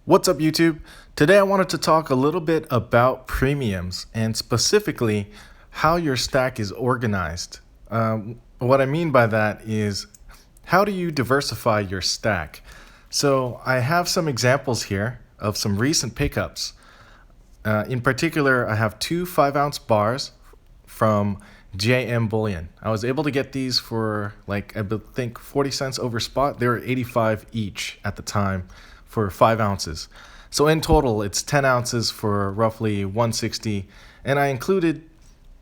What's up, YouTube? Today I wanted to talk a little bit about premiums and specifically how your stack is organized. What I mean by that is how do you diversify your stack? So I have some examples here of some recent pickups. In particular, I have two 5-ounce bars from JM Bullion. I was able to get these for I think 40 cents over spot. They were 85 each at the time for 5 ounces. So in total, it's 10 ounces for roughly 160. And I included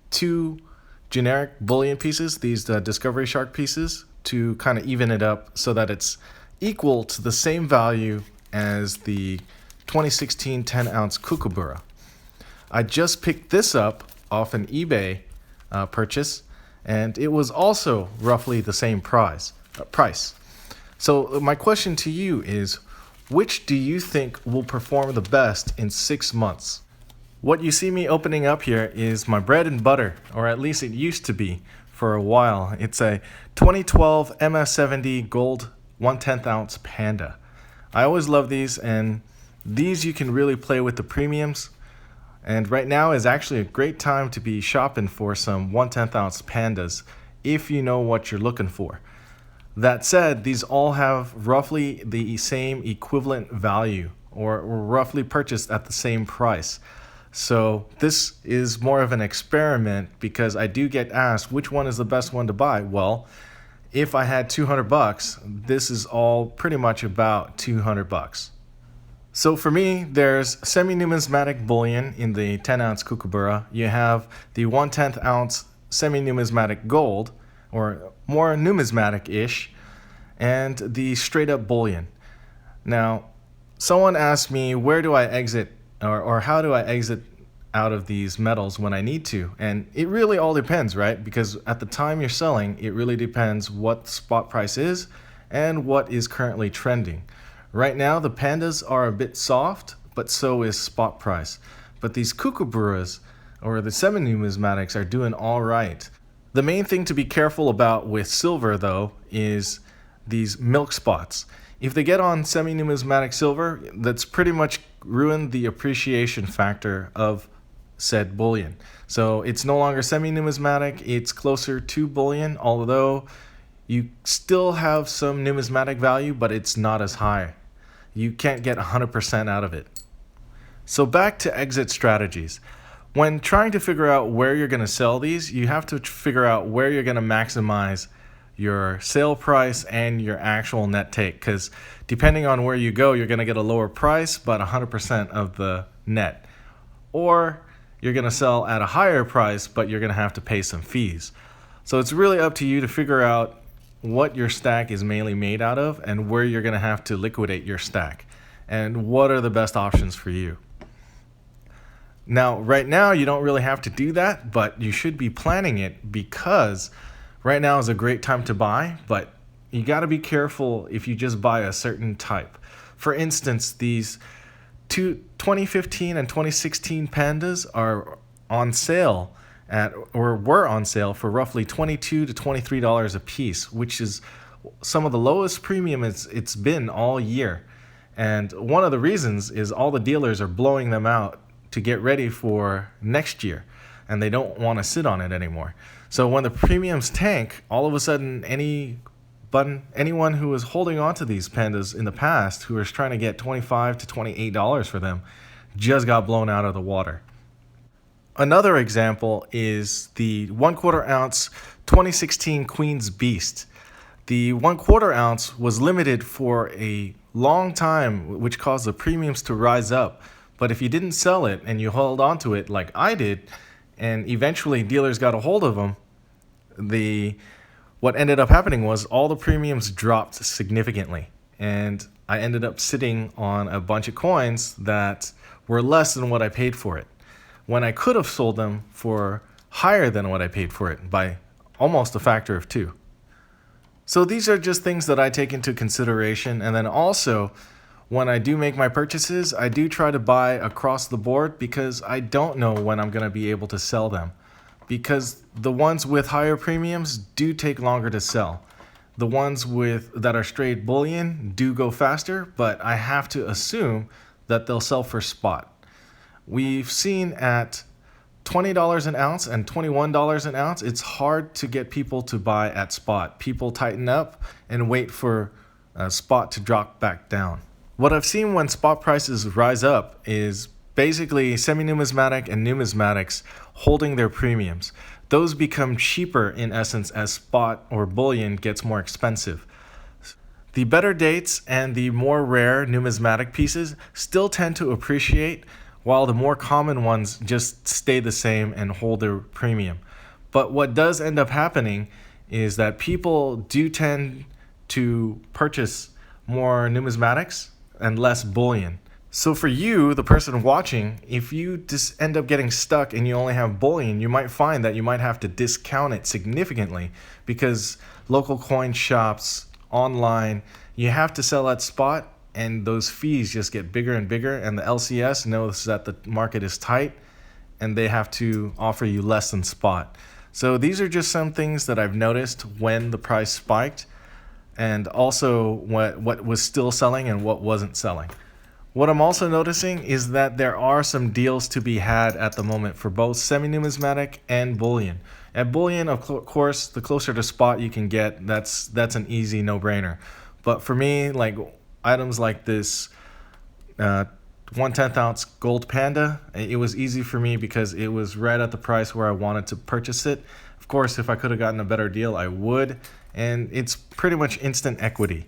two generic bullion pieces, these Discovery Shark pieces, to kind of even it up so that it's equal to the same value as the 2016 10-ounce Kookaburra. I just picked this up off an eBay purchase, and it was also roughly the same price. So my question to you is, which do you think will perform the best in 6 months? What you see me opening up here is my bread and butter, or at least it used to be for a while. It's a 2012 MS70 Gold 1/10 ounce Panda. I always love these, and these you can really play with the premiums. And right now is actually a great time to be shopping for some 1/10 ounce Pandas if you know what you're looking for. That said, these all have roughly the same equivalent value or roughly purchased at the same price. So this is more of an experiment because I do get asked which one is the best one to buy. Well, if I had $200, this is all pretty much about $200. So for me, there's semi-numismatic bullion in the 10-ounce Kookaburra. You have the 1/10 ounce semi-numismatic gold, or more numismatic-ish, and the straight-up bullion. Now, someone asked me, where do I exit, or how do I exit out of these metals when I need to? And it really all depends, right? Because at the time you're selling, it really depends what spot price is and what is currently trending. Right now, the Pandas are a bit soft, but so is spot price. But these Kookaburras, or the semi-numismatics, are doing all right. The main thing to be careful about with silver, though, is these milk spots. If they get on semi-numismatic silver, that's pretty much ruined the appreciation factor of said bullion. So it's no longer semi-numismatic, it's closer to bullion, although you still have some numismatic value, but it's not as high. You can't get 100% out of it. So back to exit strategies. When trying to figure out where you're going to sell these, you have to figure out where you're going to maximize your sale price and your actual net take, because depending on where you go, you're going to get a lower price but 100% of the net, or you're going to sell at a higher price but you're going to have to pay some fees. So it's really up to you to figure out what your stack is mainly made out of and where you're going to have to liquidate your stack and what are the best options for you. Now, right now, you don't really have to do that, but you should be planning it, because right now is a great time to buy, but you got to be careful if you just buy a certain type. For instance, these two 2015 and 2016 Pandas are on sale were on sale for roughly $22 to $23 a piece, which is some of the lowest premium it's been all year. And one of the reasons is all the dealers are blowing them out to get ready for next year, and they don't want to sit on it anymore. So when the premiums tank, all of a sudden anyone who was holding on to these Pandas in the past, who was trying to get $25 to $28 for them, just got blown out of the water. Another example is the 1/4 ounce 2016 Queen's Beast. The 1/4 ounce was limited for a long time, which caused the premiums to rise up. But if you didn't sell it and you held on to it like I did, and eventually dealers got a hold of them, what ended up happening was all the premiums dropped significantly. And I ended up sitting on a bunch of coins that were less than what I paid for it, when I could have sold them for higher than what I paid for it by almost a factor of 2. So these are just things that I take into consideration. And then also, when I do make my purchases, I do try to buy across the board, because I don't know when I'm going to be able to sell them. Because the ones with higher premiums do take longer to sell. The ones that are straight bullion do go faster, but I have to assume that they'll sell for spot. We've seen at $20 an ounce and $21 an ounce, it's hard to get people to buy at spot. People tighten up and wait for spot to drop back down. What I've seen when spot prices rise up is basically semi-numismatic and numismatics holding their premiums. Those become cheaper in essence as spot or bullion gets more expensive. The better dates and the more rare numismatic pieces still tend to appreciate, while the more common ones just stay the same and hold their premium. But what does end up happening is that people do tend to purchase more numismatics and less bullion. So for you, the person watching, if you just end up getting stuck and you only have bullion, you might find that you might have to discount it significantly because local coin shops, online, you have to sell at spot, and those fees just get bigger and bigger, and the LCS knows that the market is tight and they have to offer you less than spot. So these are just some things that I've noticed when the price spiked, and also what was still selling and what wasn't selling. What I'm also noticing is that there are some deals to be had at the moment for both semi-numismatic and bullion. At bullion, of course, the closer to spot you can get, that's an easy no-brainer. But for me, like items like this 1/10 ounce gold panda, it was easy for me because it was right at the price where I wanted to purchase it. Of course, if I could have gotten a better deal, I would, and it's pretty much instant equity.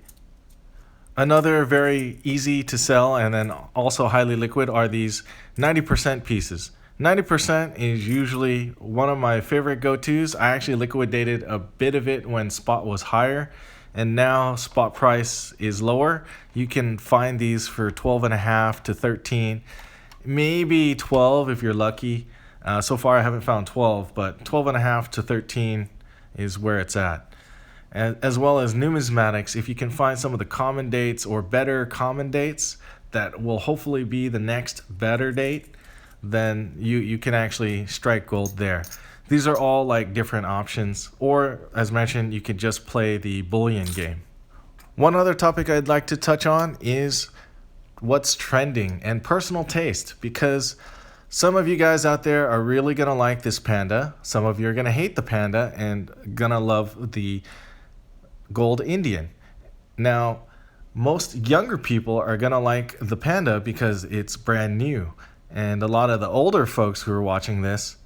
Another very easy to sell and then also highly liquid are these 90% pieces. 90% is usually one of my favorite go-tos. I actually liquidated a bit of it when spot was higher, and now spot price is lower. You can find these for 12.5 to 13, maybe 12 if you're lucky. So far I haven't found 12, but 12.5 to 13 is where it's at. As well as numismatics, if you can find some of the common dates or better common dates that will hopefully be the next better date, then you can actually strike gold there. These are all like different options, or as mentioned, you could just play the bullion game. One other topic I'd like to touch on is what's trending and personal taste, because some of you guys out there are really gonna like this panda, some of you are gonna hate the panda and gonna love the gold Indian. Now, most younger people are gonna like the panda because it's brand new, and a lot of the older folks who are watching this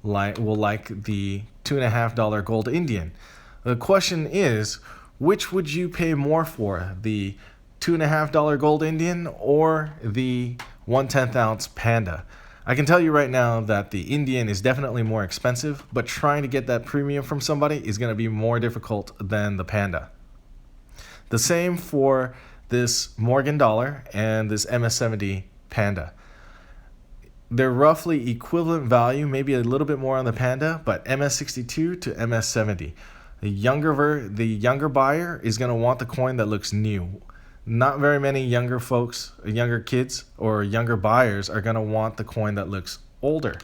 will like the $2.50 gold Indian. The question is, which would you pay more for, the $2.50 gold Indian or the 1/10 ounce panda? I can tell you right now that the Indian is definitely more expensive, but trying to get that premium from somebody is going to be more difficult than the panda. The same for this Morgan dollar and this MS70 panda. They're roughly equivalent value, maybe a little bit more on the panda, but MS62 to MS70. The younger buyer is going to want the coin that looks new. Not very many younger folks, younger kids, or younger buyers are going to want the coin that looks older.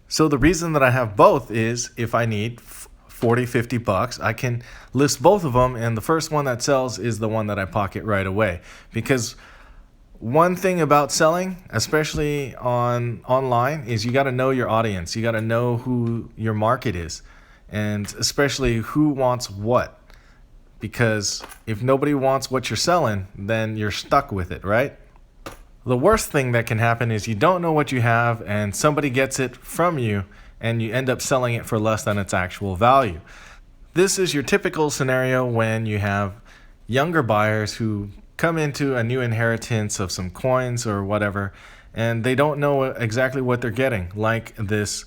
So the reason that I have both is if I need 40, 50 bucks, I can list both of them, and the first one that sells is the one that I pocket right away. Because one thing about selling, especially online, is you got to know your audience. You got to know who your market is, and especially who wants what. Because if nobody wants what you're selling, then you're stuck with it, right? The worst thing that can happen is you don't know what you have and somebody gets it from you and you end up selling it for less than its actual value. This is your typical scenario when you have younger buyers who come into a new inheritance of some coins or whatever, and they don't know exactly what they're getting, like this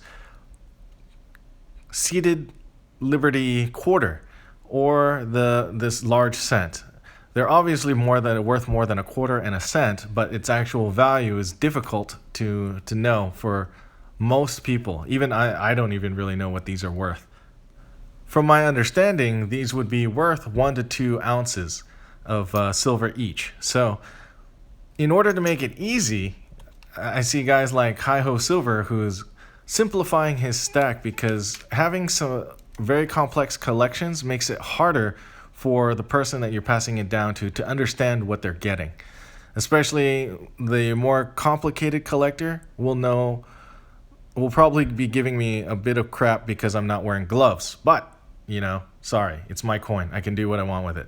seated Liberty quarter or this large cent. They're obviously worth more than a quarter and a cent, but its actual value is difficult to know for most people. Even I don't even really know what these are worth. From my understanding, these would be worth 1 to 2 ounces of silver each. So in order to make it easy, I see guys like Hi-Ho Silver who's simplifying his stack, because having some very complex collections makes it harder for the person that you're passing it down to understand what they're getting. Especially the more complicated collector will probably be giving me a bit of crap because I'm not wearing gloves. But, sorry, it's my coin. I can do what I want with it.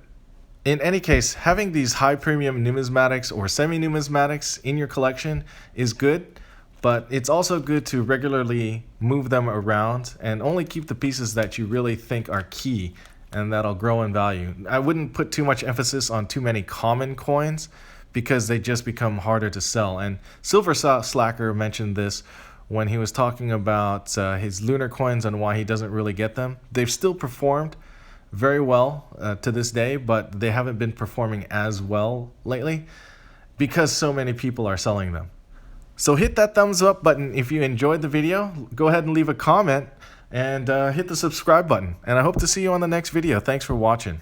In any case, having these high premium numismatics or semi-numismatics in your collection is good, but it's also good to regularly move them around and only keep the pieces that you really think are key and that'll grow in value. I wouldn't put too much emphasis on too many common coins because they just become harder to sell. And Silver Slacker mentioned this when he was talking about his lunar coins and why he doesn't really get them. They've still performed very well to this day, but they haven't been performing as well lately because so many people are selling them. So hit that thumbs up button if you enjoyed the video. Go ahead and leave a comment and hit the subscribe button. And I hope to see you on the next video. Thanks for watching.